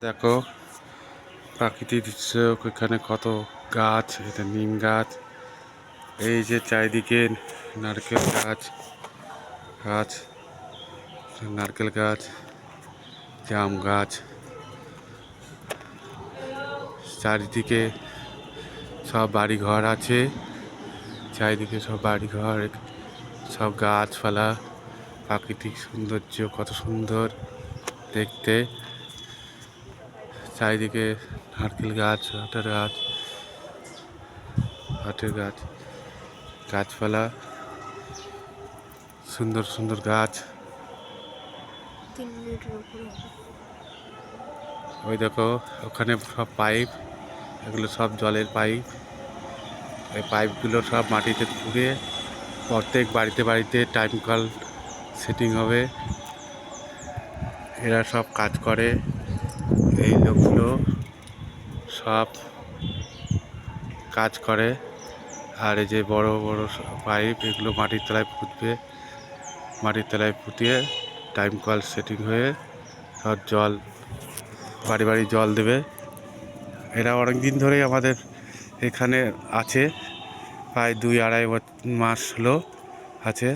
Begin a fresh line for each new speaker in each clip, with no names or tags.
দেখো প্রাকৃতিক দৃশ্য, এখানে কত গাছ, এটা নিম গাছ। এই যে চারিদিকে নারকেল গাছ গাছ নারকেল গাছ, জাম গাছ, চারিদিকে সব বাড়ি ঘর আছে। চারিদিকে সব বাড়ি ঘর, সব গাছপালা, প্রাকৃতিক সৌন্দর্য কত সুন্দর দেখতে। চারিদিকে নারকেল গাছ, আটের গাছ, গাছপালা, সুন্দর সুন্দর গাছ। ওই দেখো ওখানে সব পাইপ, এগুলো সব জলের পাইপ। এই পাইপগুলো সব মাটিতে পুড়ে প্রত্যেক বাড়িতে বাড়িতে টাইম কল সেটিং হবে। এরা সব কাজ করে, এই লোকগুলো সব কাজ করে। আর এই যে বড় বড় পাইপ, এগুলো মাটির তলায় পুঁতবে, মাটির তলায় পুঁতিয়ে টাইম কল সেটিং হয়ে সব জল বাড়ি বাড়ি জল দেবে। এরা অনেক দিন ধরেই আমাদের এখানে আছে, প্রায় 2-2.5 মাস হলো আছে।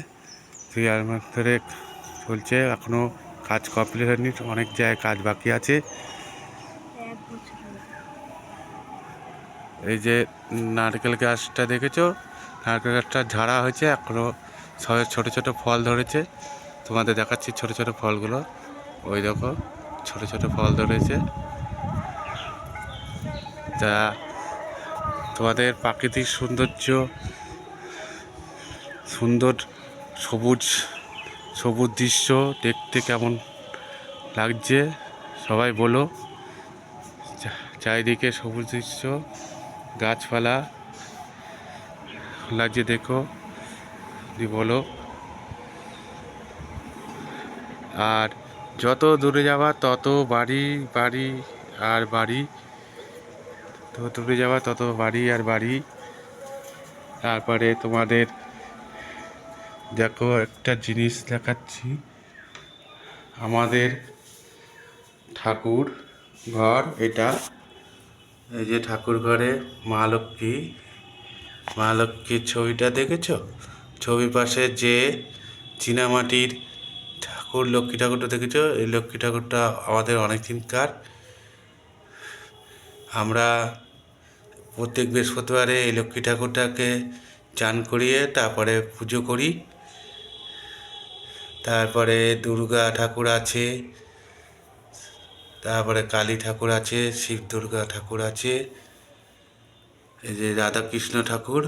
2-2.5 মাস ধরে চলছে, এখনও কাজ কমপ্লিট হয়নি, অনেক জায়গায় কাজ বাকি আছে। এই যে নারকেল গাছটা দেখেছো, নারকেল গাছটা ঝাড়া হয়েছে, এখনও সবে ছোটো ছোটো ফল ধরেছে। তোমাদের দেখাচ্ছি ছোটো ছোটো ফলগুলো, ওই দেখো ছোটো ছোটো ফল ধরেছে। তা তোমাদের প্রাকৃতিক সৌন্দর্য, সুন্দর সবুজ সবুজ দৃশ্য দেখতে কেমন লাগছে সবাই বলো। চারিদিকে সবুজ দৃশ্য, গাছপালা লাগছে দেখো, বলো। আর যত দূরে যাবা তত বাড়ি বাড়ি আর বাড়ি, তত দূরে যাবা তত বাড়ি আর বাড়ি। তারপরে তোমাদের দেখো একটা জিনিস দেখাচ্ছি, আমাদের ঠাকুর ঘর এটা। এই যে ঠাকুর ঘরে মা লক্ষ্মীর ছবিটা দেখেছো? ছবির পাশে যে চীনামাটির ঠাকুর, লক্ষ্মী ঠাকুরটা দেখেছো? এই লক্ষ্মী ঠাকুরটা আমাদের অনেক দিনকার। আমরা প্রত্যেক বৃহস্পতিবারে এই লক্ষ্মী ঠাকুরটাকে চান করিয়ে তারপরে পুজো করি। তারপরে দুর্গা ঠাকুর আছে, তারপরে কালী ঠাকুর আছে, শিব দুর্গা ঠাকুর আছে, এই যে রাধাকৃষ্ণ ঠাকুর।